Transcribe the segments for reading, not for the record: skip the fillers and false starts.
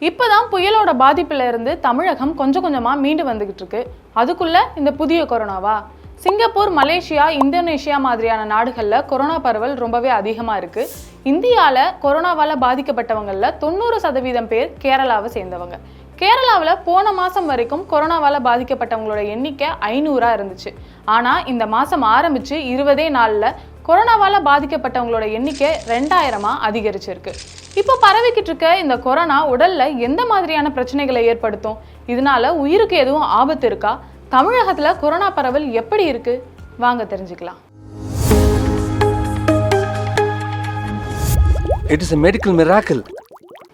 இப்போதான் புயலோட பாதிப்புல இருந்து தமிழகம் கொஞ்சம் கொஞ்சமாக மீண்டு வந்துகிட்டு இருக்கு. அதுக்குள்ள இந்த புதிய கொரோனாவா? சிங்கப்பூர், மலேசியா, இந்தோனேஷியா மாதிரியான நாடுகளில் கொரோனா பரவல் ரொம்பவே அதிகமாக இருக்குது. இந்தியாவில் கொரோனாவால் பாதிக்கப்பட்டவங்களில் 90% பேர் கேரளாவை சேர்ந்தவங்க. கேரளாவில் போன மாதம் வரைக்கும் கொரோனாவால் பாதிக்கப்பட்டவங்களோட எண்ணிக்கை 500 இருந்துச்சு. ஆனால் இந்த மாதம் ஆரம்பித்து 20 நாளில் கொரோனாவால் பாதிக்கப்பட்டவங்களோட எண்ணிக்கை 2000 அதிகரிச்சிருக்கு. இப்போ பரவிக்கிட்டு இருக்க இந்த கொரோனா உடல்ல எந்த மாதிரியான பிரச்சனைகளை ஏற்படுத்தும்? இதனால உயிருக்கு எதுவும் ஆபத்து இருக்கா? தமிழகத்துல கொரோனா பரவல் எப்படி இருக்கு? வாங்க தெரிஞ்சுக்கலாம். It is a medical miracle.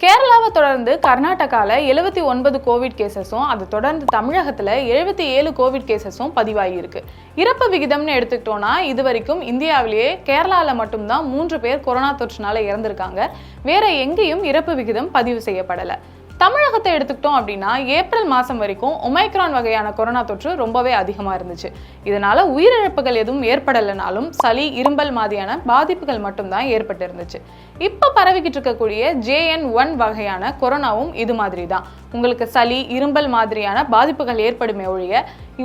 கேரளாவை தொடர்ந்து கர்நாடகாவில் 79 கோவிட் கேசஸும், அது தொடர்ந்து தமிழகத்தில் 77 கோவிட் கேசஸும் பதிவாகியிருக்கு. இறப்பு விகிதம்னு எடுத்துக்கிட்டோன்னா இது வரைக்கும் இந்தியாவிலேயே கேரளாவில் மட்டும்தான் 3 பேர் கொரோனா தொற்றுனால இறந்துருக்காங்க. வேற எங்கேயும் இறப்பு விகிதம் பதிவு செய்யப்படலை. தமிழகத்தை எடுத்துக்கிட்டோம் அப்படின்னா ஏப்ரல் மாதம் வரைக்கும் ஒமைக்ரான் வகையான கொரோனா தொற்று ரொம்பவே அதிகமாக இருந்துச்சு. இதனால உயிரிழப்புகள் எதுவும் ஏற்படலைனாலும் சளி, இரும்பல் மாதிரியான பாதிப்புகள் மட்டும்தான் ஏற்பட்டு இருந்துச்சு. இப்போ பரவிக்கிட்டு இருக்கக்கூடிய JN1 வகையான கொரோனாவும் இது மாதிரி தான். உங்களுக்கு சளி, இரும்பல் மாதிரியான பாதிப்புகள் ஏற்படுமே ஒழிய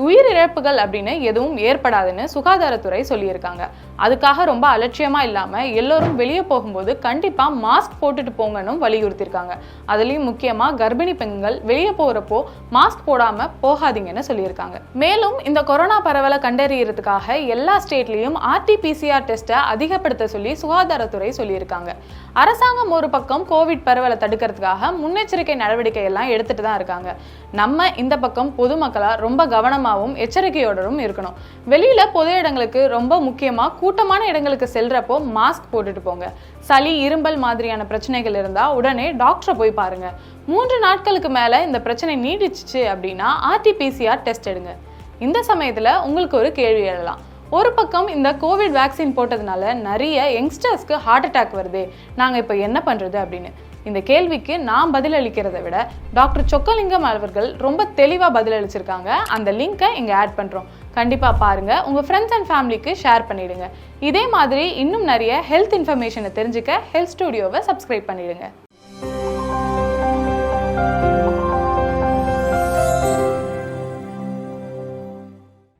உயிரிழப்புகள் அப்படின்னு எதுவும் ஏற்படாதுன்னு சுகாதாரத்துறை சொல்லியிருக்காங்க. அதுக்காக ரொம்ப அலட்சியமாக இல்லாமல் எல்லோரும் வெளியே போகும்போது கண்டிப்பாக மாஸ்க் போட்டுட்டு போங்கன்னு வலியுறுத்தியிருக்காங்க. அதுலேயும் முக்கியமாக கர்ப்பிணி பெண்கள் வெளியே போகிறப்போ மாஸ்க் போடாமல் போகாதீங்கன்னு சொல்லியிருக்காங்க. மேலும் இந்த கொரோனா பரவலை கண்டறியறதுக்காக எல்லா ஸ்டேட்லேயும் RT-PCR டெஸ்ட்டை அதிகப்படுத்த சொல்லி சுகாதாரத்துறை சொல்லியிருக்காங்க. அரசாங்கம் ஒரு பக்கம் கோவிட் பரவலை தடுக்கிறதுக்காக முன்னெச்சரிக்கை நடவடிக்கை எல்லாம் எடுத்துட்டு தான் இருக்காங்க. நம்ம இந்த பக்கம் பொதுமக்களா ரொம்ப கவனமாகவும் எச்சரிக்கையோடும் இருக்கணும். வெளியில பொது இடங்களுக்கு, ரொம்ப முக்கியமா கூட்டமான இடங்களுக்கு செல்றப்போ மாஸ்க் போட்டுட்டு போங்க. சளி, இரும்பல் மாதிரியான பிரச்சனைகள் இருந்தா உடனே டாக்டரை போய் பாருங்க. 3 நாட்களுக்கு மேல இந்த பிரச்சனை நீடிச்சிச்சு அப்படின்னா RT-PCR டெஸ்ட் எடுங்க. இந்த சமயத்துல உங்களுக்கு ஒரு கேள்வி எழலாம். ஒரு பக்கம் இந்த கோவிட் வேக்சின் போட்டதுனால நிறைய யங்ஸ்டர்ஸ்க்கு ஹார்ட் அட்டாக் வருது, நாங்கள் இப்போ என்ன பண்ணுறது அப்படின்னு. இந்த கேள்விக்கு நான் பதிலளிக்கிறத விட டாக்டர் சொக்கலிங்கம் அவர்கள் ரொம்ப தெளிவாக பதிலளிச்சிருக்காங்க. அந்த லிங்கை இங்கே ஆட் பண்ணுறோம். கண்டிப்பாக பாருங்கள், உங்கள் ஃப்ரெண்ட்ஸ் அண்ட் ஃபேமிலிக்கு ஷேர் பண்ணிவிடுங்க. இதே மாதிரி இன்னும் நிறைய ஹெல்த் இன்ஃபர்மேஷனை தெரிஞ்சுக்க ஹெல்த் ஸ்டுடியோவை சப்ஸ்கிரைப் பண்ணிவிடுங்க.